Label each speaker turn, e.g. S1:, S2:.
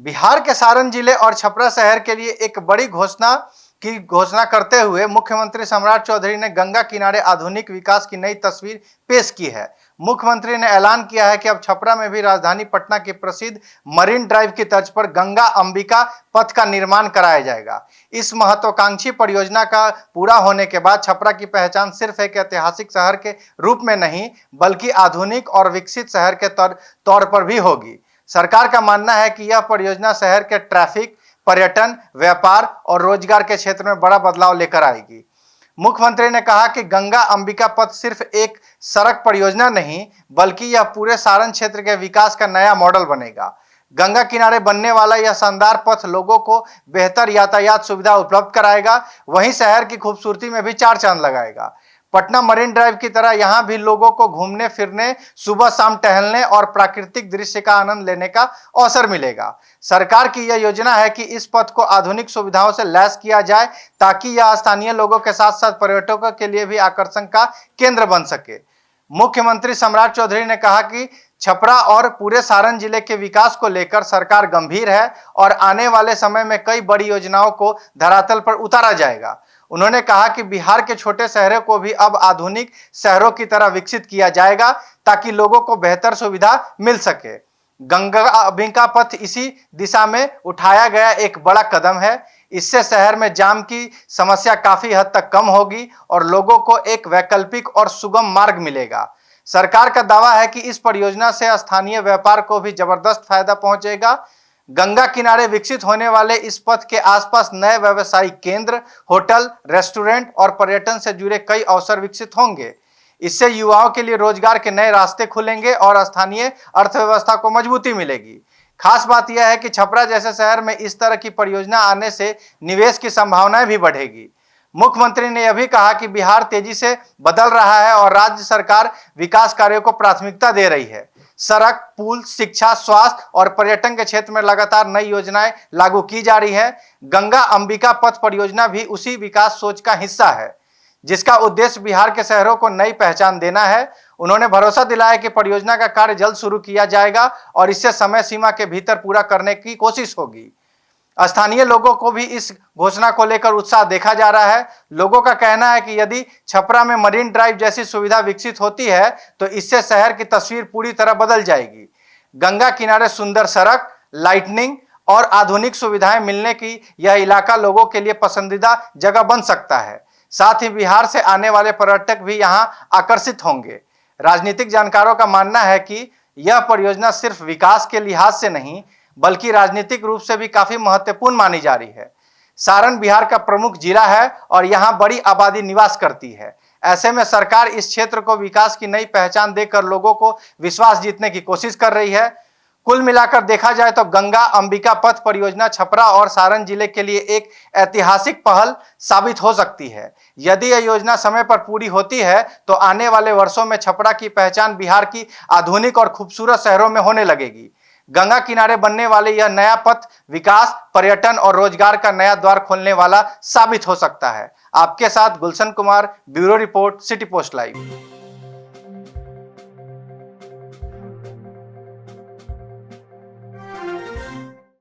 S1: बिहार के सारण जिले और छपरा शहर के लिए एक बड़ी घोषणा करते हुए मुख्यमंत्री सम्राट चौधरी ने गंगा किनारे आधुनिक विकास की नई तस्वीर पेश की है। मुख्यमंत्री ने ऐलान किया है कि अब छपरा में भी राजधानी पटना की प्रसिद्ध मरीन ड्राइव की तर्ज पर गंगा अंबिका पथ का निर्माण कराया जाएगा। इस महत्वाकांक्षी परियोजना का पूरा होने के बाद छपरा की पहचान सिर्फ एक ऐतिहासिक शहर के रूप में नहीं बल्कि आधुनिक और विकसित शहर के तौर पर भी होगी। सरकार का मानना है कि यह परियोजना शहर के ट्रैफिक, पर्यटन, व्यापार और रोजगार के क्षेत्र में बड़ा बदलाव लेकर आएगी। मुख्यमंत्री ने कहा कि गंगा अंबिका पथ सिर्फ एक सड़क परियोजना नहीं बल्कि यह पूरे सारण क्षेत्र के विकास का नया मॉडल बनेगा। गंगा किनारे बनने वाला यह शानदार पथ लोगों को बेहतर यातायात सुविधा उपलब्ध कराएगा, वहीं शहर की खूबसूरती में भी चार चांद लगाएगा। पटना मरीन ड्राइव की तरह यहां भी लोगों को घूमने फिरने, सुबह शाम टहलने और प्राकृतिक दृश्य का आनंद लेने का अवसर मिलेगा। सरकार की यह योजना है कि इस पथ को आधुनिक सुविधाओं से लैस किया जाए ताकि यह स्थानीय लोगों के साथ साथ पर्यटकों के लिए भी आकर्षण का केंद्र बन सके। मुख्यमंत्री सम्राट चौधरी ने कहा कि छपरा और पूरे सारण जिले के विकास को लेकर सरकार गंभीर है और आने वाले समय में कई बड़ी योजनाओं को धरातल पर उतारा जाएगा। उन्होंने कहा कि बिहार के छोटे शहरों को भी अब आधुनिक शहरों की तरह विकसित किया जाएगा ताकि लोगों को बेहतर सुविधा मिल सके। गंगा अंबिका पथ इसी दिशा में उठाया गया एक बड़ा कदम है। इससे शहर में जाम की समस्या काफी हद तक कम होगी और लोगों को एक वैकल्पिक और सुगम मार्ग मिलेगा। सरकार का दावा है कि इस परियोजना से स्थानीय व्यापार को भी जबरदस्त फायदा पहुंचेगा। गंगा किनारे विकसित होने वाले इस पथ के आसपास नए व्यवसायिक केंद्र, होटल, रेस्टोरेंट और पर्यटन से जुड़े कई अवसर विकसित होंगे। इससे युवाओं के लिए रोजगार के नए रास्ते खुलेंगे और स्थानीय अर्थव्यवस्था को मजबूती मिलेगी। खास बात यह है कि छपरा जैसे शहर में इस तरह की परियोजना आने से निवेश की संभावनाएं भी बढ़ेगी। मुख्यमंत्री ने यह भी कहा कि बिहार तेजी से बदल रहा है और राज्य सरकार विकास कार्यों को प्राथमिकता दे रही है। सड़क, पुल, शिक्षा, स्वास्थ्य और पर्यटन के क्षेत्र में लगातार नई योजनाएं लागू की जा रही है। गंगा अंबिका पथ परियोजना भी उसी विकास सोच का हिस्सा है जिसका उद्देश्य बिहार के शहरों को नई पहचान देना है। उन्होंने भरोसा दिलाया कि परियोजना का कार्य जल्द शुरू किया जाएगा और इसे समय सीमा के भीतर पूरा करने की कोशिश होगी। स्थानीय लोगों को भी इस घोषणा को लेकर उत्साह देखा जा रहा है। लोगों का कहना है कि यदि छपरा में मरीन ड्राइव जैसी सुविधा विकसित होती है तो इससे शहर की तस्वीर पूरी तरह बदल जाएगी। गंगा किनारे सुंदर सड़क, लाइटनिंग और आधुनिक सुविधाएं मिलने की यह इलाका लोगों के लिए पसंदीदा जगह बन सकता है। साथ ही बिहार से आने वाले पर्यटक भी यहां आकर्षित होंगे। राजनीतिक जानकारों का मानना है कि यह परियोजना सिर्फ विकास के लिहाज से नहीं बल्कि राजनीतिक रूप से भी काफी महत्वपूर्ण मानी जा रही है। सारण बिहार का प्रमुख जिला है और यहां बड़ी आबादी निवास करती है। ऐसे में सरकार इस क्षेत्र को विकास की नई पहचान देकर लोगों को विश्वास जीतने की कोशिश कर रही है। कुल मिलाकर देखा जाए तो गंगा अंबिका पथ परियोजना छपरा और सारण जिले के लिए एक ऐतिहासिक पहल साबित हो सकती है। यदि यह योजना समय पर पूरी होती है तो आने वाले वर्षों में छपरा की पहचान बिहार की आधुनिक और खूबसूरत शहरों में होने लगेगी। गंगा किनारे बनने वाले यह नया पथ विकास, पर्यटन और रोजगार का नया द्वार खोलने वाला साबित हो सकता है। आपके साथ Gulshan Kumar, bureau report, City Post live.